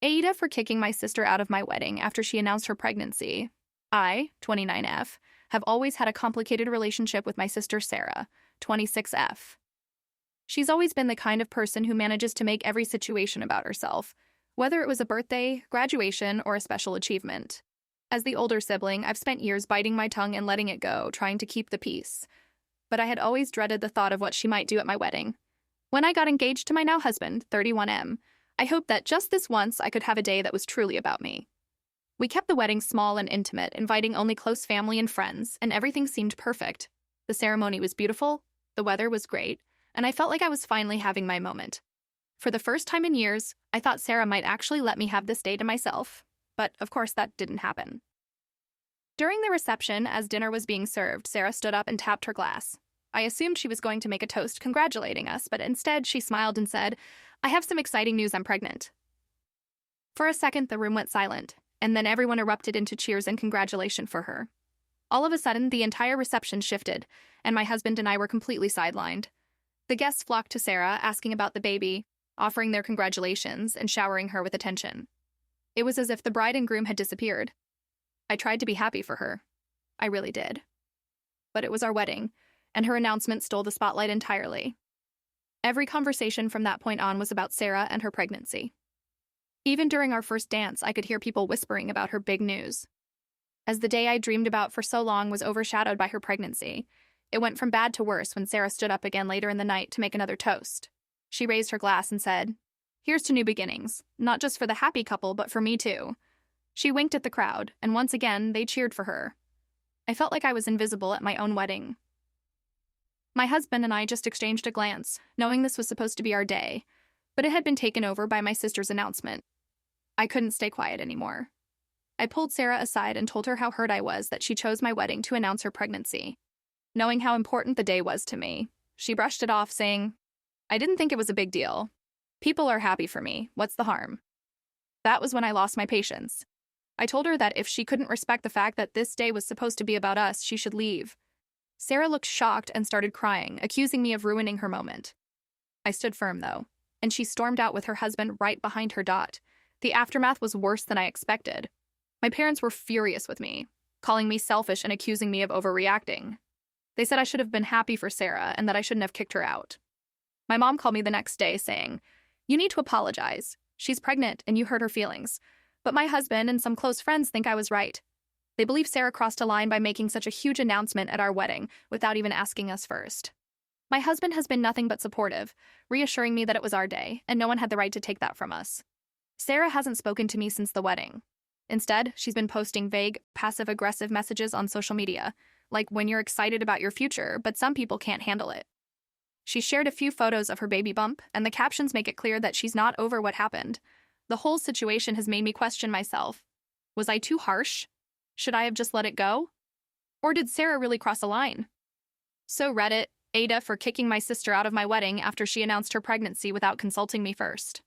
AITA for kicking my sister out of my wedding after she announced her pregnancy. I, 29F, have always had a complicated relationship with my sister Sarah, 26F. She's always been the kind of person who manages to make every situation about herself, whether it was a birthday, graduation, or a special achievement. As the older sibling, I've spent years biting my tongue and letting it go, trying to keep the peace. But I had always dreaded the thought of what she might do at my wedding. When I got engaged to my now husband, 31M, I hoped that just this once I could have a day that was truly about me. We kept the wedding small and intimate, inviting only close family and friends, and everything seemed perfect. The ceremony was beautiful, the weather was great, and I felt like I was finally having my moment. For the first time in years, I thought Sarah might actually let me have this day to myself, but of course that didn't happen. During the reception, as dinner was being served, Sarah stood up and tapped her glass. I assumed she was going to make a toast congratulating us, but instead she smiled and said, "I have some exciting news, I'm pregnant." For a second, the room went silent, and then everyone erupted into cheers and congratulation for her. All of a sudden, the entire reception shifted, and my husband and I were completely sidelined. The guests flocked to Sarah, asking about the baby, offering their congratulations, and showering her with attention. It was as if the bride and groom had disappeared. I tried to be happy for her. I really did. But it was our wedding, and her announcement stole the spotlight entirely. Every conversation from that point on was about Sarah and her pregnancy. Even during our first dance, I could hear people whispering about her big news. As the day I dreamed about for so long was overshadowed by her pregnancy, it went from bad to worse when Sarah stood up again later in the night to make another toast. She raised her glass and said, "Here's to new beginnings, not just for the happy couple, but for me too." She winked at the crowd, and once again, they cheered for her. I felt like I was invisible at my own wedding. My husband and I just exchanged a glance, knowing this was supposed to be our day, but it had been taken over by my sister's announcement. I couldn't stay quiet anymore. I pulled Sarah aside and told her how hurt I was that she chose my wedding to announce her pregnancy. Knowing how important the day was to me, she brushed it off, saying, "I didn't think it was a big deal. People are happy for me. What's the harm?" That was when I lost my patience. I told her that if she couldn't respect the fact that this day was supposed to be about us, she should leave. Sarah looked shocked and started crying, accusing me of ruining her moment. I stood firm, though, and she stormed out with her husband right behind her. The aftermath was worse than I expected. My parents were furious with me, calling me selfish and accusing me of overreacting. They said I should have been happy for Sarah and that I shouldn't have kicked her out. My mom called me the next day saying, "You need to apologize. She's pregnant and you hurt her feelings." But my husband and some close friends think I was right. They believe Sarah crossed a line by making such a huge announcement at our wedding without even asking us first. My husband has been nothing but supportive, reassuring me that it was our day and no one had the right to take that from us. Sarah hasn't spoken to me since the wedding. Instead, she's been posting vague, passive-aggressive messages on social media, like when you're excited about your future, but some people can't handle it. She shared a few photos of her baby bump, and the captions make it clear that she's not over what happened. The whole situation has made me question myself. Was I too harsh? Should I have just let it go? Or did Sarah really cross a line? So Reddit, AITA for kicking my sister out of my wedding after she announced her pregnancy without consulting me first.